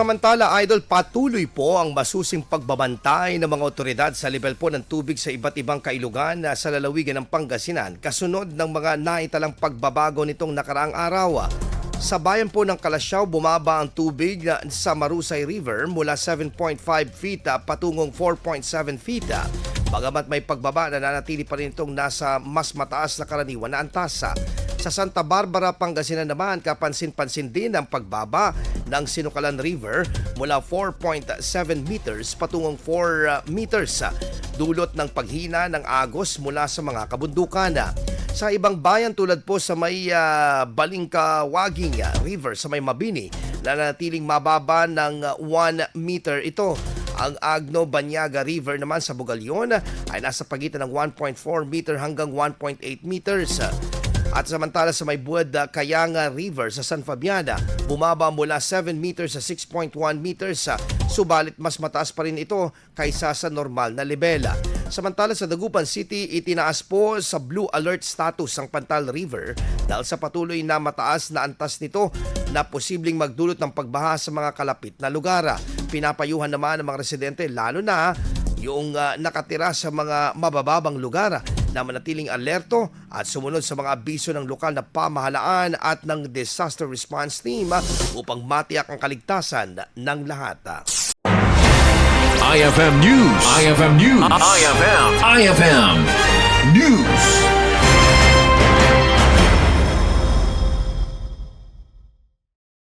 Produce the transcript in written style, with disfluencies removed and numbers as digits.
Samantala, Idol, patuloy po ang masusing pagbabantay ng mga otoridad sa level po ng tubig sa iba't ibang kailugan sa lalawigan ng Pangasinan kasunod ng mga naitalang pagbabago nitong nakaraang araw. Sa bayan po ng Kalasyaw, bumaba ang tubig sa Marusay River mula 7.5 feet patungong 4.7 feet. Bagamat may pagbaba, nananatili pa rin itong nasa mas mataas na karaniwan na antas. Sa Santa Barbara, Pangasinan naman, kapansin-pansin din ang pagbaba ng Sinukalan River mula 4.7 meters patungong 4 meters, dulot ng paghina ng agos mula sa mga kabundukan. Sa ibang bayan tulad po sa may Balingkawaging River sa may Mabini, nanatiling mababa ng 1 meter ito. Ang Agno Banyaga River naman sa Bugalyon ay nasa pagitan ng 1.4 meter hanggang 1.8 meters. At samantala sa may Buad Kayanga River sa San Fabiana, bumaba mula 7 meters sa 6.1 meters, subalit mas mataas pa rin ito kaysa sa normal na lebela. Samantala sa Dagupan City, itinaas po sa blue alert status ang Pantal River dahil sa patuloy na mataas na antas nito na posibleng magdulot ng pagbaha sa mga kalapit na lugar. Pinapayuhan naman ng mga residente lalo na yung nakatira sa mga mabababang lugar na manatiling alerto at sumunod sa mga abiso ng lokal na pamahalaan at ng disaster response team upang matiyak ang kaligtasan ng lahat. IFM News. IFM News. IFM News.